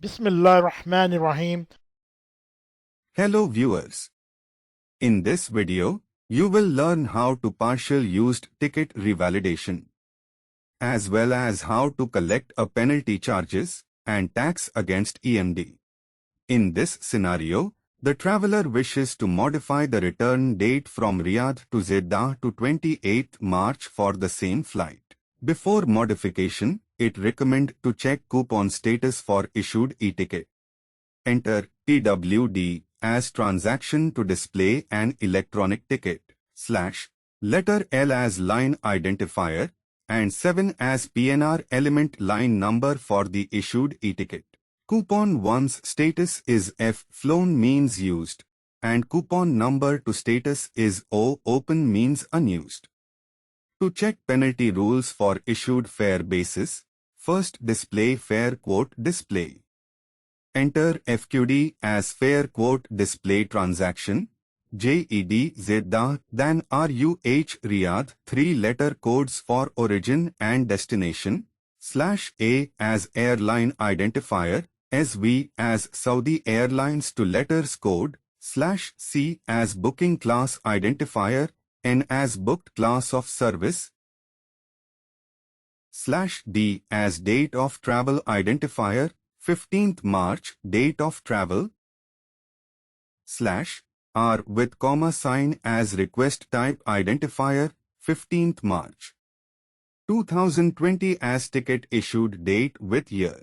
Bismillahirrahmanirrahim. Hello viewers. In this video, you will learn how to partial used ticket revalidation, as well as how to collect a penalty charges and tax against EMD. In this scenario, the traveler wishes to modify the return date from Riyadh to Jeddah to 28th March for the same flight. Before modification, it recommend to check coupon status for issued e-ticket. Enter TWD as transaction to display an electronic ticket, / letter L as line identifier, and 7 as PNR element line number for the issued e-ticket. Coupon 1's status is F flown means used, and coupon number 2 status is O open means unused. To check penalty rules for issued fare basis, first display fare quote display. Enter FQD as fare quote display transaction, JED Jeddah, then RUH Riyadh 3-letter codes for origin and destination, /A as airline identifier, SV as Saudi Airlines 2 letters code, /C as booking class identifier, N as booked class of service, /D as date of travel identifier, 15th March, date of travel, /R with comma sign as request type identifier, 15th March, 2020 as ticket issued date with year.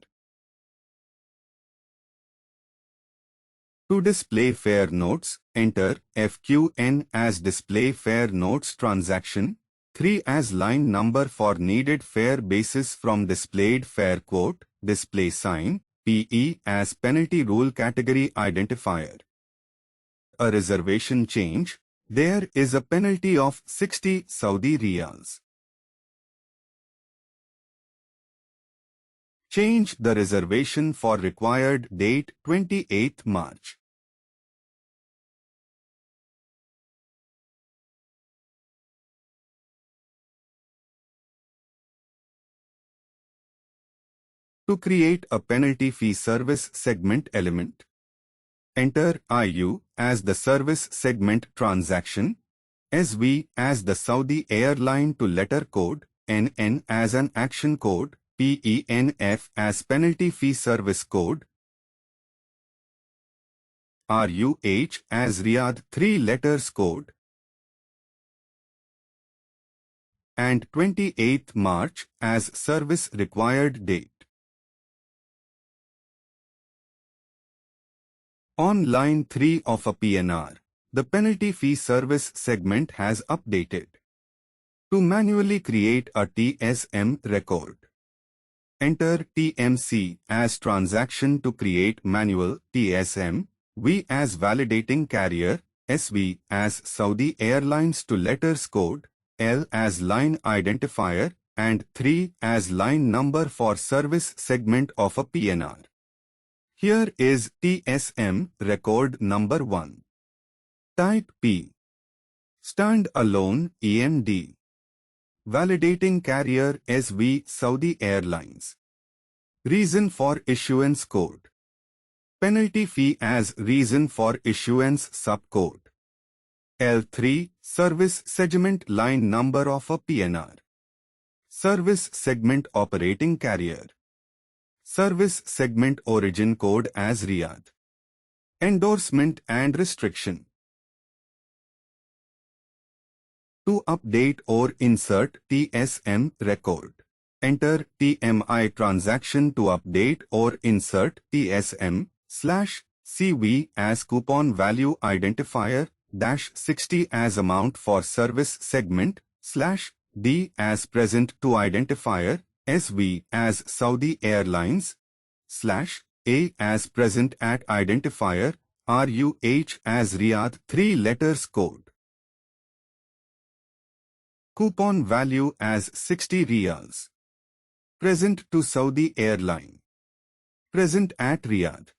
To display fare notes, enter FQN as display fare notes transaction, 3 as line number for needed fare basis from displayed fare quote, display sign, PE as penalty rule category identifier. A reservation change, there is a penalty of 60 Saudi Riyals. Change the reservation for required date 28th March. To create a penalty fee service segment element, enter IU as the service segment transaction, SV as the Saudi airline to letter code, NN as an action code, PENF as penalty fee service code, RUH as Riyadh 3 letters code, and 28th March as service required date. On line 3 of a PNR, the penalty fee service segment has updated. To manually create a TSM record, enter TMC as transaction to create manual TSM, V as validating carrier, SV as Saudi Airlines to letters code, L as line identifier, and 3 as line number for service segment of a PNR. Here is TSM record number 1. Type P. Stand-alone EMD. Validating carrier SV Saudi Airlines. Reason for issuance code. Penalty fee as reason for issuance subcode. L3 service segment line number of a PNR. Service segment operating carrier. Service segment origin code as Riyadh. Endorsement and restriction. To update or insert TSM record, enter TMI transaction to update or insert TSM /CV as coupon value identifier -60 as amount for service segment /D as present to identifier, SV as Saudi Airlines, /A as present at identifier, RUH as Riyadh 3 letters code. Coupon value as 60 Riyals. Present to Saudi Airline. Present at Riyadh.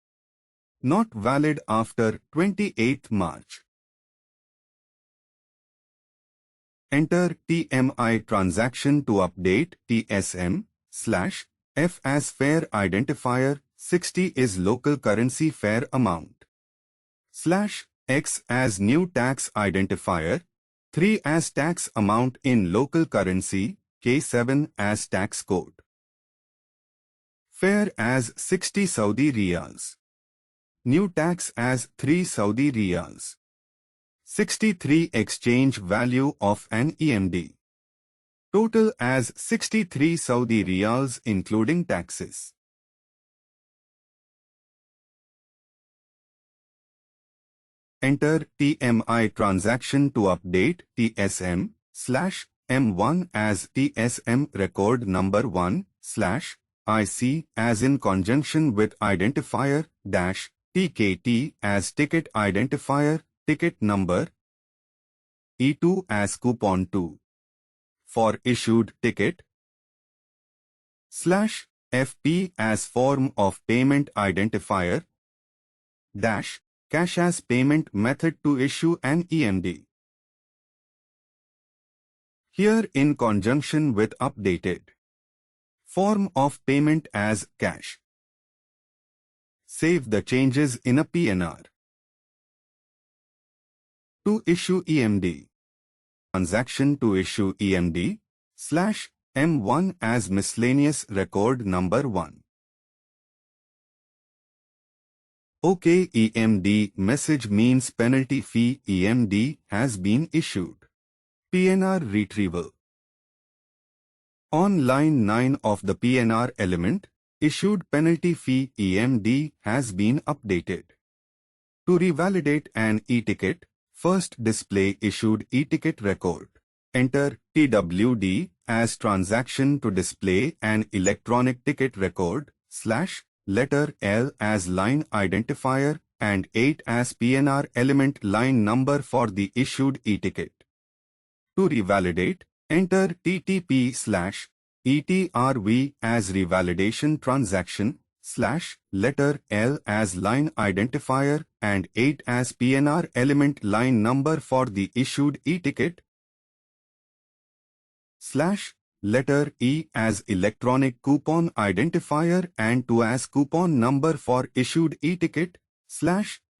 Not valid after 28th March. Enter TMI transaction to update TSM /F as fare identifier 60 is local currency fare amount. /X as new tax identifier, 3 as tax amount in local currency, K7 as tax code. Fare as 60 Saudi Riyals. New tax as 3 Saudi Riyals. 63 exchange value of an EMD. Total as 63 Saudi Riyals including taxes. Enter TMI transaction to update TSM/M1 as TSM record number 1/IC as in conjunction with identifier -TKT as ticket identifier, ticket number, E2 as coupon 2 for issued ticket, /FP as form of payment identifier, cash as payment method to issue an EMD. Here in conjunction with updated form of payment as cash. Save the changes in a PNR. To issue EMD. Transaction to issue EMD/M1 as miscellaneous record number 1. OK, EMD message means penalty fee EMD has been issued. PNR retrieval. On line 9 of the PNR element, issued penalty fee EMD has been updated. To revalidate an e-ticket, first display issued e-ticket record. Enter TWD as transaction to display an electronic ticket record, letter L as line identifier and 8 as PNR element line number for the issued e-ticket. To revalidate, enter TTP/ETRV as revalidation transaction, letter L as line identifier and 8 as PNR element line number for the issued e-ticket, letter E as electronic coupon identifier and 2 as coupon number for issued e-ticket,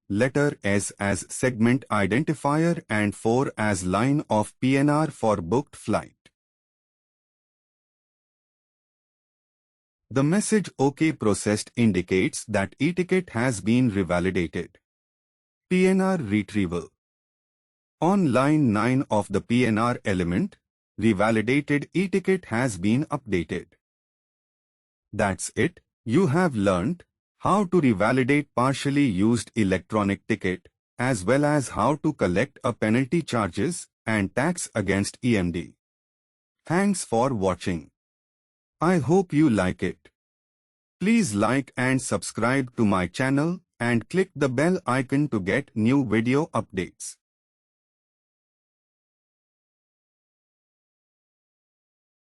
letter S as segment identifier and 4 as line of PNR for booked flight. The message OK processed indicates that e-ticket has been revalidated. PNR retrieval. On line 9 of the PNR element, revalidated e-ticket has been updated. That's it. You have learned how to revalidate partially used electronic ticket, as well as how to collect a penalty charges and tax against EMD. Thanks for watching. I hope you like it. Please like and subscribe to my channel and click the bell icon to get new video updates.